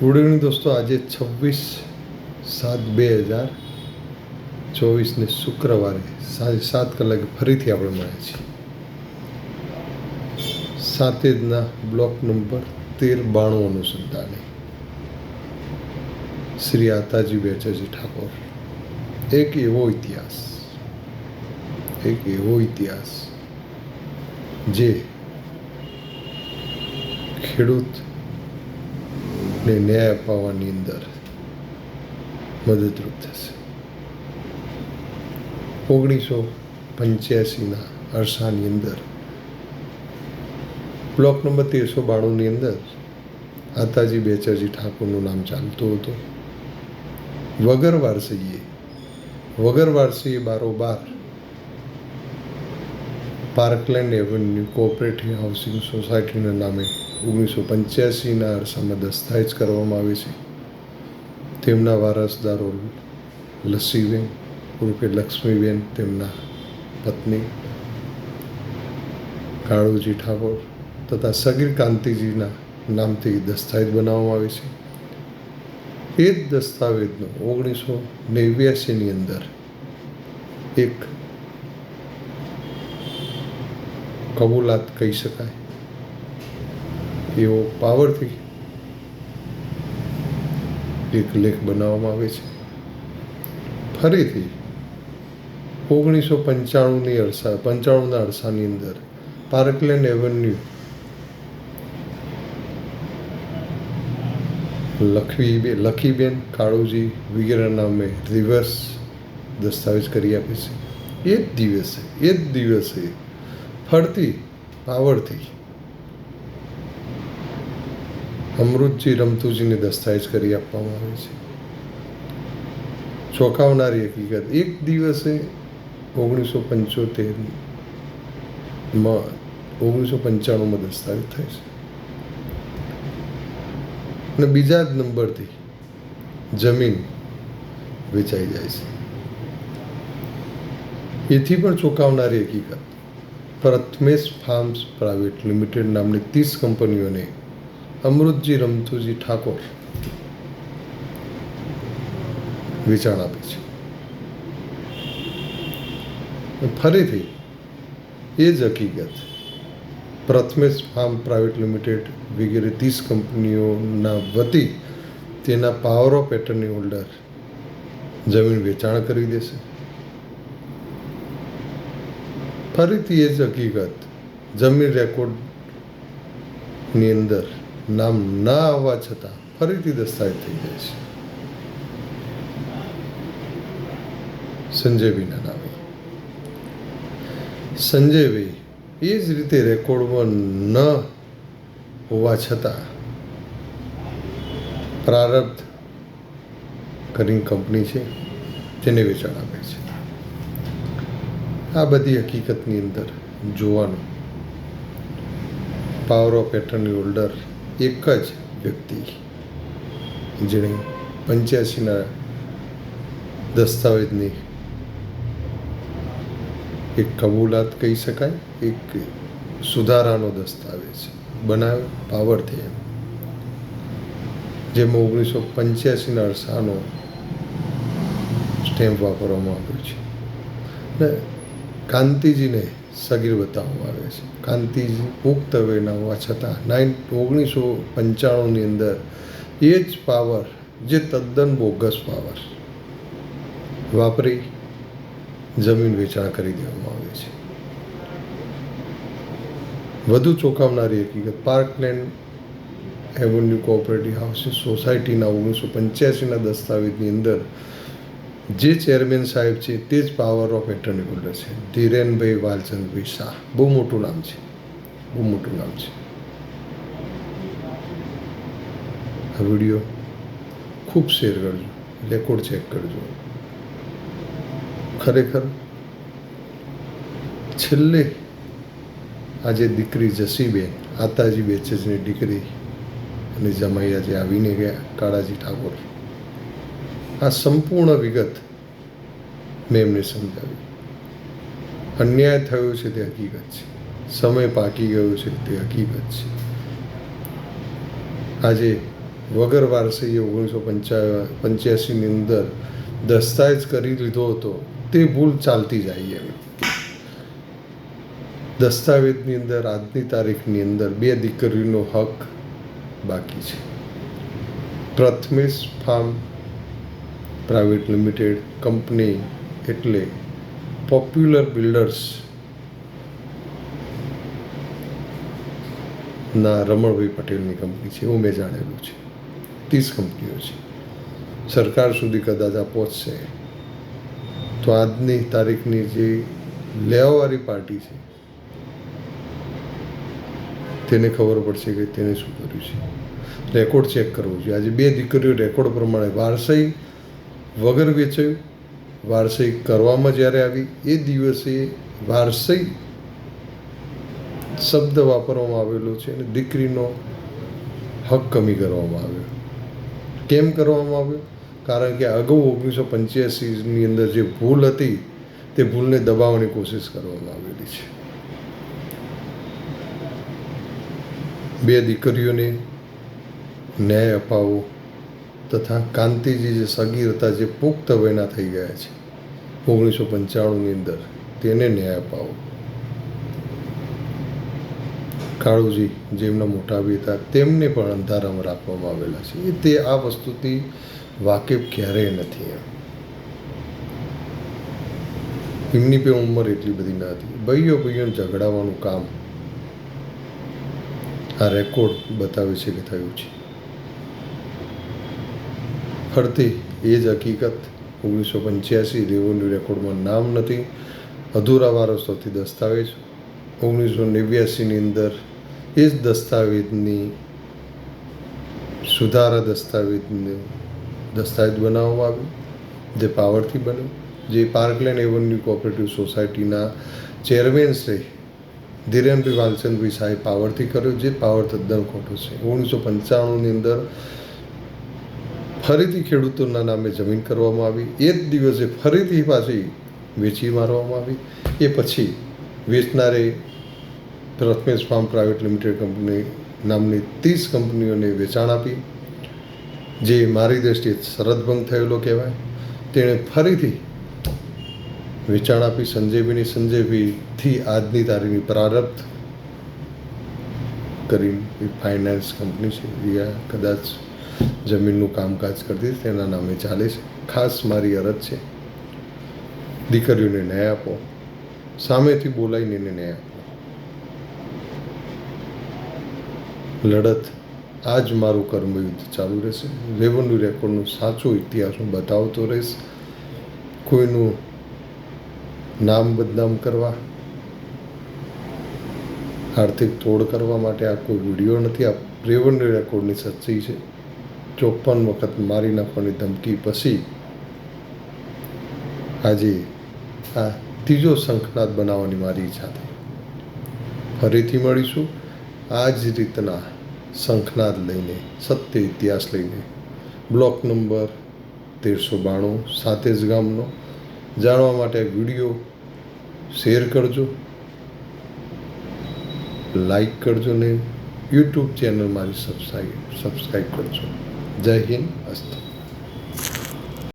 Good evening દોસ્તો. આજે 26/7/2024 શુક્રવારે સાંજે 7 કલાકે ફરીથી આપણે મળ્યા છીએ. સાતેજના બ્લોક નંબર 1392 અનુસંધાને શ્રી આતાજી બેચરજી ઠાકોર. એક એવો ઇતિહાસ જે ખેડૂત ને ન્યાય અપાવવાની અંદર મદદરૂપ થશે. 1985ના અરસાની અંદર બ્લોક નંબર 1392ની અંદર આતાજી બેચરજી ઠાકોરનું નામ ચાલતું હતું. વગર વારસીએ બારોબાર પાર્કલેન્ડ એવન્યુ કોઓપરેટિવ હાઉસિંગ સોસાયટીના નામે 1985ના અરસામાં દસ્તાવેજ કરવામાં આવે છે. તેમના વારસદારો લસ્સીબેન ઉર્ફે લક્ષ્મીબેન, તેમના પત્ની કાળુજી ઠાકોર તથા સગીર કાંતિજીના નામથી દસ્તાવેજ બનાવવામાં આવે છે. એ જ દસ્તાવેજનો 1989ની અંદર એક કબૂલાત કહી શકાય એવો પાવરથી એક લેખ બનાવવામાં આવે છે. ફરીથી 1995ના અરસાની અંદર પાર્કલેન્ડ એવન્યુ લખીબેન કાળુજી વગેરે નામે રિવર્સ દસ્તાવેજ કરી આપે છે. એ જ દિવસે ફરતી પાવરથી અમૃતજી રમતુજીને દસ્તાવેજ કરી આપવામાં આવે છે. ચોંકાવનારી હકીકત, એક દિવસે 1995માં દસ્તાવેજ થાય છે અને બીજા જ નંબરથી જમીન વેચાઈ જાય છે. એથી પણ ચોંકાવનારી હકીકત, પ્રથમેશ ફાર્મ્સ પ્રાઇવેટ લિમિટેડ નામની 30 કંપનીઓને અમૃતજી રમતુજી ઠાકોર વેચાણ આપે છે. ફરીથી એ જ હકીકત, પ્રથમેશ ફાર્મ પ્રાઇવેટ લિમિટેડ વગેરે 30 કંપનીઓના વતી તેના પાવર ઓફ એટર્ની હોલ્ડર જમીન વેચાણ કરી દેશે. ફરીથી એ જ હકીકત, જમીન રેકોર્ડની અંદર નામ ના આવવા છતાં ફરીથી દસ્તાવેજ થઈ જાય છે સંજયભાઈના નામે. સંજયભાઈ એ જ રીતે રેકોર્ડમાં ન હોવા છતાં પ્રારબ્ધ કરીને કંપની છે તેને વેચાણ આપે છે. આ બધી હકીકતની અંદર જોવાનું, પાવર ઓફ એટર્ની હોલ્ડર એક જ વ્યક્તિ જેણે 85ના દસ્તાવેજની એક કબૂલાત કહી શકાય, એક સુધારાનો દસ્તાવેજ બનાવ્યો પાવરથી, એમ જેમાં 1985ના અરસાનો સ્ટેમ્પ વાપરવામાં આવ્યો છે. ને કાંતિજીને સગીર બતાવવામાં આવે છે. કાંતિજી પુખ્ત વયના હોવા છતાં 1995ની અંદર એ જ પાવર, જે તદ્દન બોગસ પાવર વાપરી જમીન વેચાણ કરી દેવામાં આવે છે. વધુ ચોંકાવનારી હકીકત, પાર્કલેન્ડ એવન્યુ કોઓપરેટિવ હાઉસિંગ સોસાયટીના 1985ના દસ્તાવેજની અંદર જે ચેરમેન સાહેબ છે તે જ પાવર ઓફ એટર્ની હોલ્ડર છે, ધીરેનભાઈ વાલચંદભાઈ શાહ. બહુ મોટું નામ છે. આ વિડીયો ખૂબ શેર કરજો, રેકોર્ડ ચેક કરજો. ખરેખર છેલ્લે આજે દીકરી જસીબેન, આતાજી બેચરજીની દીકરી અને જમાઈ આજે આવીને ગયા, કાળાજી ઠાકોર. આ સંપૂર્ણ વિગત મેં એમને સમજાવી. અન્યાય થયો છે તે હકીકત છે, સમય પાકી ગયો છે તે હકીકત છે. આજે વગર વારસઈએ 1985ની અંદર દસ્તાવેજ કરી લીધો હતો, તે ભૂલ ચાલતી જાય એમ. દસ્તાવેજની અંદર આજની તારીખની અંદર 2 દીકરીનો હક બાકી છે. Prathamesh Farm Private Limited company એટલે પોપ્યુલર બિલ્ડર્સ ના રમણભાઈ પટેલની કંપની છે, એવું મેં જાણેલું છે. 30 કંપનીઓ છે. સરકાર સુધી કદાચ આ પહોંચશે તો આજની તારીખની જે લેવાવાળી પાર્ટી છે તેને ખબર પડશે કે તેને શું કર્યું છે. રેકોર્ડ ચેક કરવો જોઈએ. આજે 2 દીકરીઓ રેકોર્ડ પ્રમાણે વારસાઈ વગર વેચાયું, વારસાઈ કરવામાં જ્યારે આવી એ દિવસે વારસાઈ શબ્દ વાપરવામાં આવેલો છે અને દીકરીનો હક કમી કરવામાં આવ્યો. કેમ કરવામાં આવ્યો? કારણ કે અગાઉ 1985ની અંદર જે ભૂલ હતી તે ભૂલને દબાવવાની કોશિશ કરવામાં આવેલી છે. 2 દીકરીઓને ન્યાય અપાવો તથા કાંતિજી જે સગીર હતા, જે પુખ્ત વયના થઈ ગયા છે 1995ની અંદર, તેને ન્યાય અપાવો. કાળુજી જેમના મોટા ભાઈ હતા તેમને પણ અંધારામાં રાખવામાં આવેલા છે. તે આ વસ્તુથી વાકેફ ક્યારેય નથી. એમની પણ ઉંમર એટલી બધી ન હતી. ભાઈઓ ઝઘડાવાનું કામ આ રેકોર્ડ બતાવે છે કે થયું છે. ફરતી એ જ હકીકત 1985 રેવન્યુ રેકોર્ડમાં નામ નથી. અધૂરા વારસોથી દસ્તાવેજ 1989ની અંદર એ જ દસ્તાવેજની સુધારા દસ્તાવેજ બનાવવામાં આવ્યું, જે પાવરથી બન્યું, જે પાર્કલેન્ડ એવન્યુ કોઓપરેટિવ સોસાયટીના ચેરમેન શ્રી ધીરેનભાઈ વાલચંદભાઈ સાહેબ પાવરથી કર્યો, જે પાવર તદ્દન ખોટો છે. 1995ની અંદર ફરીથી ખેડૂતોના નામે જમીન કરવામાં આવી. એ જ દિવસે ફરીથી પાછી વેચી મારવામાં આવી. એ પછી વેચનારે Prathamesh Farm Private Limited company નામની 30 કંપનીઓને વેચાણ આપી, જે મારી દ્રષ્ટિએ શરતભંગ થયેલો કહેવાય. તેણે ફરીથી વેચાણ આપી સંજયભાઈથી આજની તારીખની પ્રારબ્ધ કરી ફાઇનાન્સ કંપની છે, એ કદાચ જમીનનું કામકાજ કરતી તેના નામે ચાલે છે. ખાસ મારી અરજ છે, દીકરીઓને ન્યાય આપો, સામેથી બોલાવીને એને ન્યાય આપો. લડત આજ મારું કર્મયુદ્ધ ચાલુ રહેશે. રેવન્યુ રેકોર્ડનો સાચો ઇતિહાસ હું બતાવતો રહીશ. કોઈનું નામ બદનામ કરવા, આર્થિક તોડ કરવા માટે આ કોઈ વિડીયો નથી. આ રેવન્યુ રેકોર્ડની સચ્ચાઈ છે. 54 વખત મારી નાખવાની ધમકી પછી આજે આ 3જો શંખનાદ બનાવવાની મારી ઈચ્છા થઈ. ફરીથી મળીશું આ જ રીતના શંખનાદ લઈને, સત્ય ઇતિહાસ લઈને. બ્લોક નંબર 1392 સાતેજ ગામનો. જાણવા માટે વિડીયો શેર કરજો, લાઈક કરજો ને યુટ્યુબ ચેનલ મારી સબસ્ક્રાઈબ કરજો. જય હિન્દ. અસ્તુ.